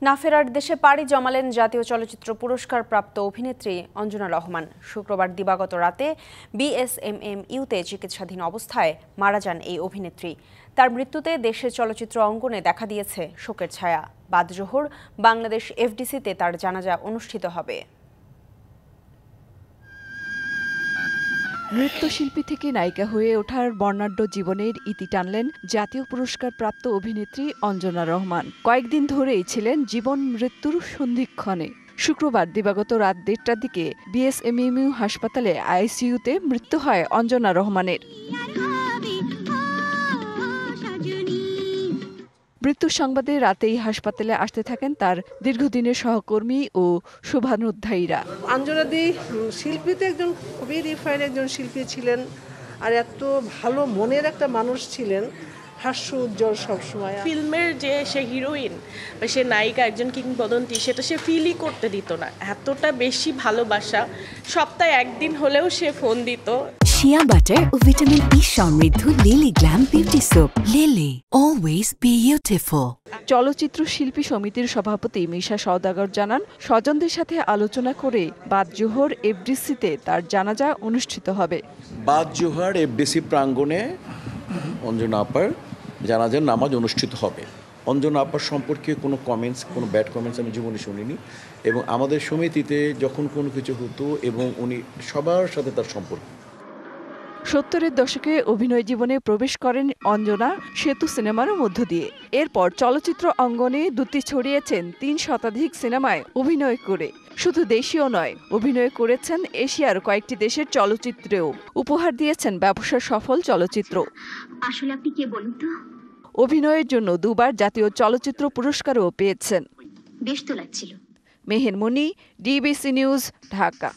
না ফেরার দেশে পাড়ি জমালেন জাতীয় চলচ্চিত্র পুরস্কার প্রাপ্ত অভিনেত্রী অঞ্জনা রহমান। শুক্রবার দিবাগত রাতে বিএসএমএমইউতে চিকিৎসাধীন অবস্থায় মারা যান এই অভিনেত্রী। তার মৃত্যুতে দেশের চলচ্চিত্র অঙ্গনে দেখা দিয়েছে শোকের ছায়া। বাদ জোহর বাংলাদেশ এফডিসিতে তার জানাজা অনুষ্ঠিত হবে। নৃত্যশিল্পী থেকে নায়িকা হয়ে ওঠার বর্ণাঢ্য জীবনের ইতি টানলেন জাতীয় পুরস্কার প্রাপ্ত অভিনেত্রী অঞ্জনা রহমান। কয়েকদিন ধরেই ছিলেন জীবন মৃত্যুর সন্ধিক্ষণে। শুক্রবার দিবাগত রাত 1:30টার দিকে বিএসএমএমইউ হাসপাতালে আইসিইউতে মৃত্যু হয় অঞ্জনা রহমানের। মৃত্যুর সংবাদে রাতেই হাসপাতালে আসতে থাকেন তার দীর্ঘদিনের সহকর্মী ও শুভানুধ্যায়ীরা। অঞ্জনাদি শিল্পীতে একজন খুবই রিফাইন একজন শিল্পী ছিলেন, আর এত ভালো মনের একটা মানুষ ছিলেন, হাস্য উজ্জ্বল সবসময়। ফিল্মের যে সে হিরোইন বা সে নায়িকা একজন কিংবদন্তি, সেটা সে ফিলই করতে দিত না। এতটা বেশি ভালোবাসা, সপ্তাহে একদিন হলেও সে ফোন দিত। শিয়া বাটার ও ভিটামিন ই সমৃদ্ধ lily glam beauty soap. Lily, always beautiful. চলচ্চিত্র শিল্পী সমিতির সভাপতি মিশা সওদাগর জানান, স্বজনদের সাথে আলোচনা করে বাদ জোহর এফডিসিতে তার জানাজা অনুষ্ঠিত হবে। বাদ জোহর এফডিসি প্রাঙ্গণে অঞ্জনা আপার জানাজার নামাজ অনুষ্ঠিত হবে। অঞ্জনা আপার সম্পর্কে কোনো কমেন্টস, কোনো ব্যাড কমেন্টস আমি জীবনে শুনিনি, এবং আমাদের সমিতিতে যখন কোনো কিছু হতো এবং উনি সবার সাথে তার সম্পর্ক। 70-এর দশকে অভিনয় জীবনে প্রবেশ করেন অঞ্জনা সেতু সিনেমার মধ্য দিয়ে। এরপর চলচ্চিত্র অঙ্গনে দ্যুতি ছড়িয়েছেন 3 শতাধিক সিনেমায় অভিনয় করে। শুধু দেশীয় নয়, অভিনয় করেছেন এশিয়ার কয়েকটি দেশের চলচ্চিত্রেও। উপহার দিয়েছেন ব্যবসা সফল চলচ্চিত্র। আসলে আপনি কে বলুন তো? অভিনয়ের জন্য 2বার জাতীয় চলচ্চিত্র পুরস্কারও পেয়েছেন। বেশ তো লাগছিল। মেহের মনি, ডিবিসি নিউজ, ঢাকা।